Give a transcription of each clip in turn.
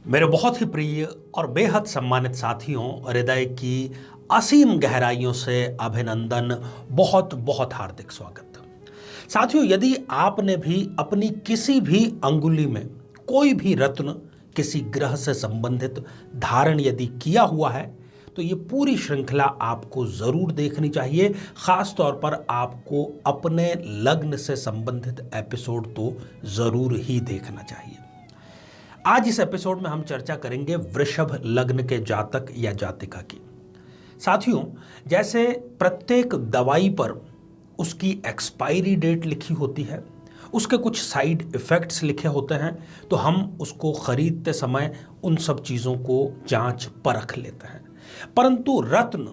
मेरे बहुत ही प्रिय और बेहद सम्मानित साथियों, हृदय की असीम गहराइयों से अभिनंदन, बहुत बहुत हार्दिक स्वागत। साथियों, यदि आपने भी अपनी किसी भी अंगुली में कोई भी रत्न किसी ग्रह से संबंधित धारण यदि किया हुआ है तो ये पूरी श्रृंखला आपको जरूर देखनी चाहिए। खास तौर पर आपको अपने लग्न से संबंधित एपिसोड तो जरूर ही देखना चाहिए। आज इस एपिसोड में हम चर्चा करेंगे वृषभ लग्न के जातक या जातिका की। साथियों, जैसे प्रत्येक दवाई पर उसकी एक्सपायरी डेट लिखी होती है, उसके कुछ साइड इफेक्ट्स लिखे होते हैं, तो हम उसको खरीदते समय उन सब चीज़ों को जांच परख लेते हैं। परंतु रत्न,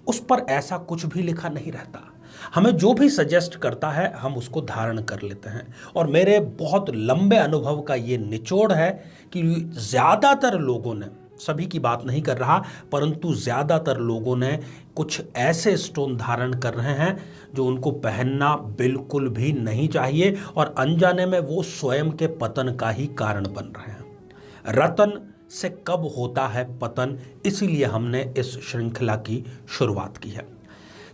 उस पर ऐसा कुछ भी लिखा नहीं रहता। हमें जो भी सजेस्ट करता है हम उसको धारण कर लेते हैं। और मेरे बहुत लंबे अनुभव का ये निचोड़ है कि ज़्यादातर लोगों ने, सभी की बात नहीं कर रहा, परंतु ज़्यादातर लोगों ने कुछ ऐसे स्टोन धारण कर रहे हैं जो उनको पहनना बिल्कुल भी नहीं चाहिए और अनजाने में वो स्वयं के पतन का ही कारण बन रहे हैं। रतन से कब होता है पतन, इसीलिए हमने इस श्रृंखला की शुरुआत की है।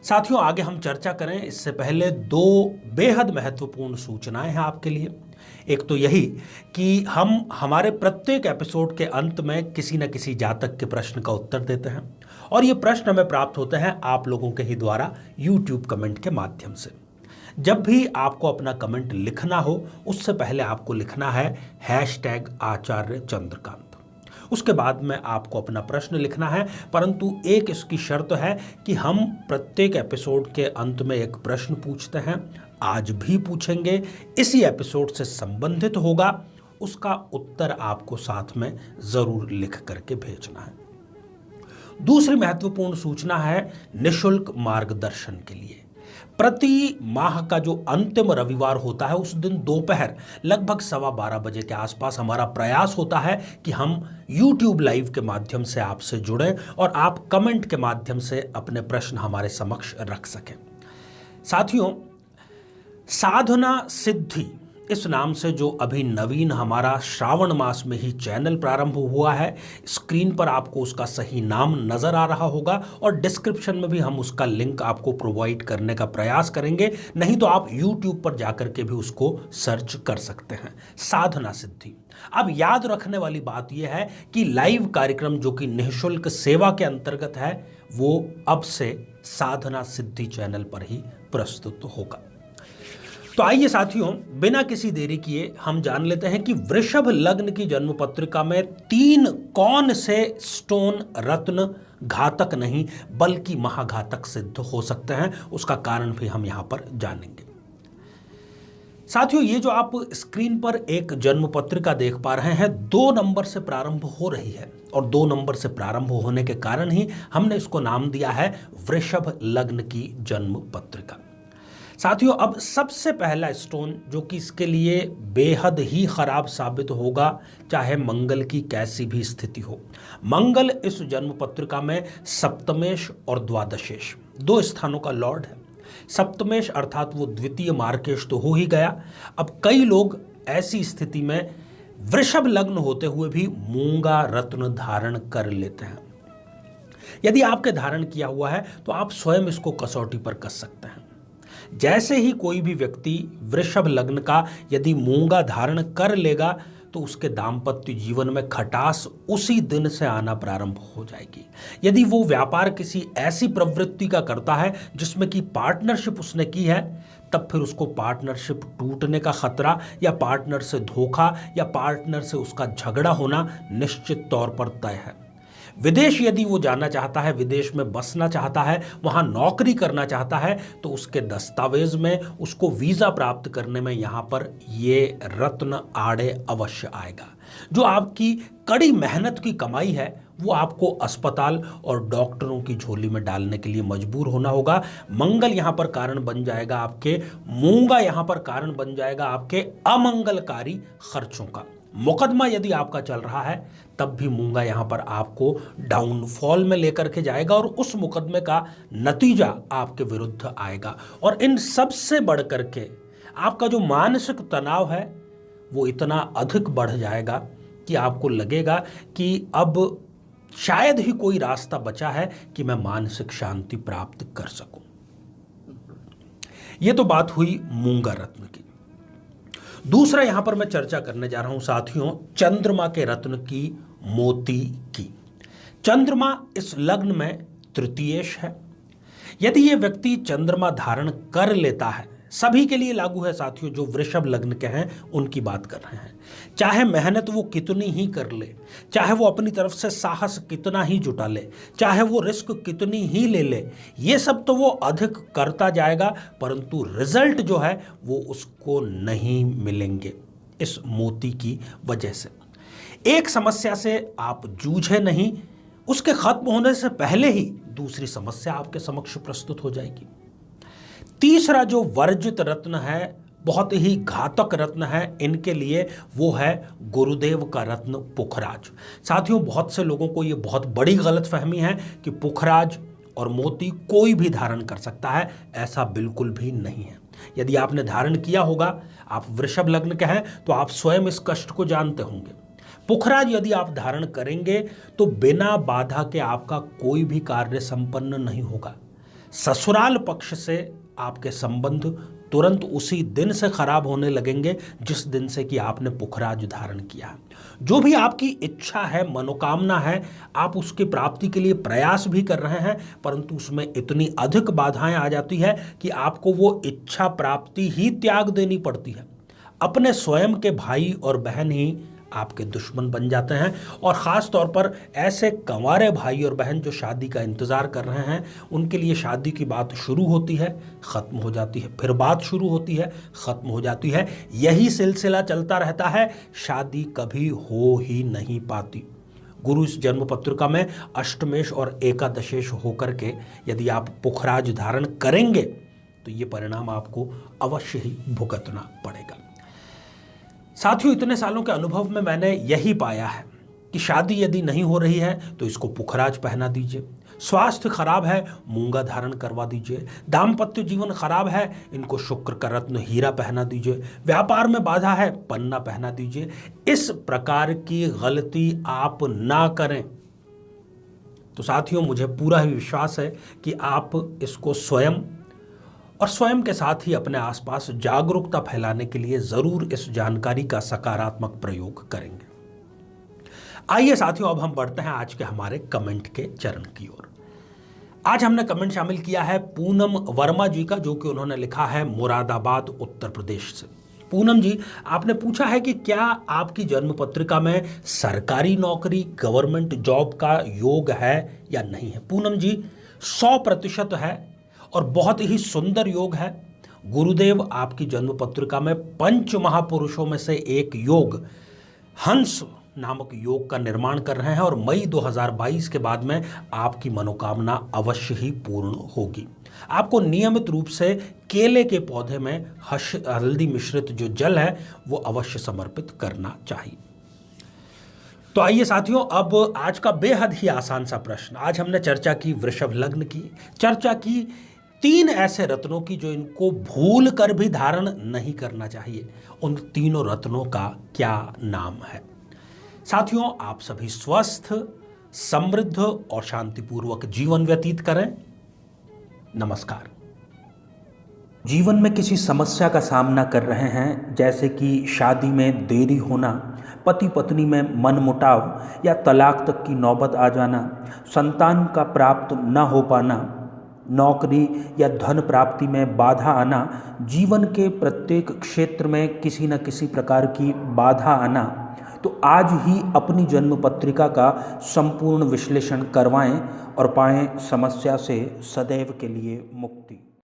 साथियों, आगे हम चर्चा करें इससे पहले दो बेहद महत्वपूर्ण सूचनाएं हैं आपके लिए। एक तो यही कि हम हमारे प्रत्येक एपिसोड के अंत में किसी न किसी जातक के प्रश्न का उत्तर देते हैं और ये प्रश्न हमें प्राप्त होते हैं आप लोगों के ही द्वारा YouTube कमेंट के माध्यम से। जब भी आपको अपना कमेंट लिखना हो उससे पहले आपको लिखना है #आचार्य चंद्रकांत। उसके बाद में आपको अपना प्रश्न लिखना है, परंतु एक इसकी शर्त है कि हम प्रत्येक एपिसोड के अंत में एक प्रश्न पूछते हैं, आज भी पूछेंगे, इसी एपिसोड से संबंधित होगा, उसका उत्तर आपको साथ में जरूर लिख करके भेजना है। दूसरी महत्वपूर्ण सूचना है निशुल्क मार्गदर्शन के लिए। प्रति माह का जो अंतिम रविवार होता है उस दिन दोपहर लगभग 12:15 बजे के आसपास हमारा प्रयास होता है कि हम YouTube लाइव के माध्यम से आपसे जुड़ें और आप कमेंट के माध्यम से अपने प्रश्न हमारे समक्ष रख सकें। साथियों, साधना सिद्धि इस नाम से जो अभी नवीन हमारा श्रावण मास में ही चैनल प्रारंभ हुआ है, स्क्रीन पर आपको उसका सही नाम नजर आ रहा होगा और डिस्क्रिप्शन में भी हम उसका लिंक आपको प्रोवाइड करने का प्रयास करेंगे, नहीं तो आप YouTube पर जाकर के भी उसको सर्च कर सकते हैं, साधना सिद्धि। अब याद रखने वाली बात यह है कि लाइव कार्यक्रम जो कि निःशुल्क सेवा के अंतर्गत है वो अब से साधना सिद्धि चैनल पर ही प्रस्तुत होगा। तो आइए साथियों, बिना किसी देरी किए हम जान लेते हैं कि वृषभ लग्न की जन्म पत्रिका में 3 कौन से स्टोन रत्न घातक नहीं बल्कि महाघातक सिद्ध हो सकते हैं। उसका कारण भी हम यहां पर जानेंगे। साथियों, ये जो आप स्क्रीन पर एक जन्म पत्रिका देख पा रहे हैं 2 नंबर से प्रारंभ हो रही है और 2 नंबर से प्रारंभ होने के कारण ही हमने इसको नाम दिया है वृषभ लग्न की जन्म पत्रिका। साथियों, अब सबसे पहला स्टोन जो कि इसके लिए बेहद ही खराब साबित होगा, चाहे मंगल की कैसी भी स्थिति हो। मंगल इस जन्म पत्रिका में सप्तमेश और द्वादशेश 2 स्थानों का लॉर्ड है। सप्तमेश अर्थात वो द्वितीय मार्केश तो हो ही गया। अब कई लोग ऐसी स्थिति में वृषभ लग्न होते हुए भी मूंगा रत्न धारण कर लेते हैं। यदि आपके धारण किया हुआ है तो आप स्वयं इसको कसौटी पर कस सकते हैं। जैसे ही कोई भी व्यक्ति वृषभ लग्न का यदि मूंगा धारण कर लेगा तो उसके दाम्पत्य जीवन में खटास उसी दिन से आना प्रारंभ हो जाएगी। यदि वो व्यापार किसी ऐसी प्रवृत्ति का करता है जिसमें कि पार्टनरशिप उसने की है, तब फिर उसको पार्टनरशिप टूटने का खतरा या पार्टनर से धोखा या पार्टनर से उसका झगड़ा होना निश्चित तौर पर तय है। विदेश यदि वो जाना चाहता है, विदेश में बसना चाहता है, वहां नौकरी करना चाहता है, तो उसके दस्तावेज में उसको वीजा प्राप्त करने में यहां पर ये रत्न आड़े अवश्य आएगा। जो आपकी कड़ी मेहनत की कमाई है वो आपको अस्पताल और डॉक्टरों की झोली में डालने के लिए मजबूर होना होगा। मंगल यहां पर कारण बन जाएगा आपके, मूंगा यहां पर कारण बन जाएगा आपके अमंगलकारी खर्चों का। मुकदमा यदि आपका चल रहा है तब भी मूंगा यहां पर आपको डाउनफॉल में लेकर के जाएगा और उस मुकदमे का नतीजा आपके विरुद्ध आएगा। और इन सब से बढ़ करके आपका जो मानसिक तनाव है वो इतना अधिक बढ़ जाएगा कि आपको लगेगा कि अब शायद ही कोई रास्ता बचा है कि मैं मानसिक शांति प्राप्त कर सकूं। यह तो बात हुई मूंगा रत्न की। दूसरा यहां पर मैं चर्चा करने जा रहा हूं साथियों, चंद्रमा के रत्न की, मोती की। चंद्रमा इस लग्न में तृतीयेश है। यदि यह व्यक्ति चंद्रमा धारण कर लेता है, सभी के लिए लागू है साथियों, जो वृषभ लग्न के हैं उनकी बात कर रहे हैं, चाहे मेहनत वो कितनी ही कर ले, चाहे वो अपनी तरफ से साहस कितना ही जुटा ले, चाहे वो रिस्क कितनी ही ले ले, ये सब तो वो अधिक करता जाएगा, परंतु रिजल्ट जो है वो उसको नहीं मिलेंगे इस मोती की वजह से। एक समस्या से आप जूझे नहीं, उसके खत्म होने से पहले ही दूसरी समस्या आपके समक्ष प्रस्तुत हो जाएगी। तीसरा जो वर्जित रत्न है, बहुत ही घातक रत्न है इनके लिए, वो है गुरुदेव का रत्न पुखराज। साथियों, बहुत से लोगों को ये बहुत बड़ी गलतफहमी है कि पुखराज और मोती कोई भी धारण कर सकता है। ऐसा बिल्कुल भी नहीं है। यदि आपने धारण किया होगा, आप वृषभ लग्न के हैं, तो आप स्वयं इस कष्ट को जानते होंगे। पुखराज यदि आप धारण करेंगे तो बिना बाधा के आपका कोई भी कार्य संपन्न नहीं होगा। ससुराल पक्ष से आपके संबंध तुरंत उसी दिन से खराब होने लगेंगे जिस दिन से कि आपने पुखराज धारण किया। जो भी आपकी इच्छा है, मनोकामना है, आप उसकी प्राप्ति के लिए प्रयास भी कर रहे हैं, परंतु उसमें इतनी अधिक बाधाएं आ जाती है कि आपको वो इच्छा प्राप्ति ही त्याग देनी पड़ती है। अपने स्वयं के भाई और बहन ही आपके दुश्मन बन जाते हैं, और ख़ास तौर पर ऐसे कंवारे भाई और बहन जो शादी का इंतज़ार कर रहे हैं, उनके लिए शादी की बात शुरू होती है, ख़त्म हो जाती है, फिर बात शुरू होती है, ख़त्म हो जाती है। यही सिलसिला चलता रहता है, शादी कभी हो ही नहीं पाती। गुरु इस जन्म पत्रिका में अष्टमेश और एकादशेश होकर के यदि आप पुखराज धारण करेंगे तो ये परिणाम आपको अवश्य ही भुगतना पड़ेगा। साथियों, इतने सालों के अनुभव में मैंने यही पाया है कि शादी यदि नहीं हो रही है तो इसको पुखराज पहना दीजिए, स्वास्थ्य खराब है मूंगा धारण करवा दीजिए, दाम्पत्य जीवन खराब है इनको शुक्र का रत्न हीरा पहना दीजिए, व्यापार में बाधा है पन्ना पहना दीजिए। इस प्रकार की गलती आप ना करें। तो साथियों, मुझे पूरा ही विश्वास है कि आप इसको स्वयं और स्वयं के साथ ही अपने आसपास जागरूकता फैलाने के लिए जरूर इस जानकारी का सकारात्मक प्रयोग करेंगे। आइए साथियों, अब हम बढ़ते हैं आज के हमारे कमेंट के चरण की ओर। आज हमने कमेंट शामिल किया है पूनम वर्मा जी का, जो कि उन्होंने लिखा है मुरादाबाद उत्तर प्रदेश से। पूनम जी, आपने पूछा है कि क्या आपकी जन्म पत्रिका में सरकारी नौकरी, गवर्नमेंट जॉब का योग है या नहीं है। पूनम जी, 100% है और बहुत ही सुंदर योग है। गुरुदेव आपकी जन्म पत्रिका में पंच महापुरुषों में से एक योग हंस नामक योग का निर्माण कर रहे हैं, और मई 2022 के बाद में आपकी मनोकामना अवश्य ही पूर्ण होगी। आपको नियमित रूप से केले के पौधे में हल्दी मिश्रित जो जल है वो अवश्य समर्पित करना चाहिए। तो आइए साथियों, अब आज का बेहद ही आसान सा प्रश्न। आज हमने चर्चा की वृषभ लग्न की, चर्चा की 3 ऐसे रत्नों की जो इनको भूल कर भी धारण नहीं करना चाहिए। उन तीनों रत्नों का क्या नाम है? साथियों, आप सभी स्वस्थ, समृद्ध और शांतिपूर्वक जीवन व्यतीत करें। नमस्कार। जीवन में किसी समस्या का सामना कर रहे हैं, जैसे कि शादी में देरी होना, पति पत्नी में मनमुटाव या तलाक तक की नौबत आ जाना, संतान का प्राप्त न हो पाना, नौकरी या धन प्राप्ति में बाधा आना, जीवन के प्रत्येक क्षेत्र में किसी न किसी प्रकार की बाधा आना, तो आज ही अपनी जन्म पत्रिका का संपूर्ण विश्लेषण करवाएं और पाएं समस्या से सदैव के लिए मुक्ति।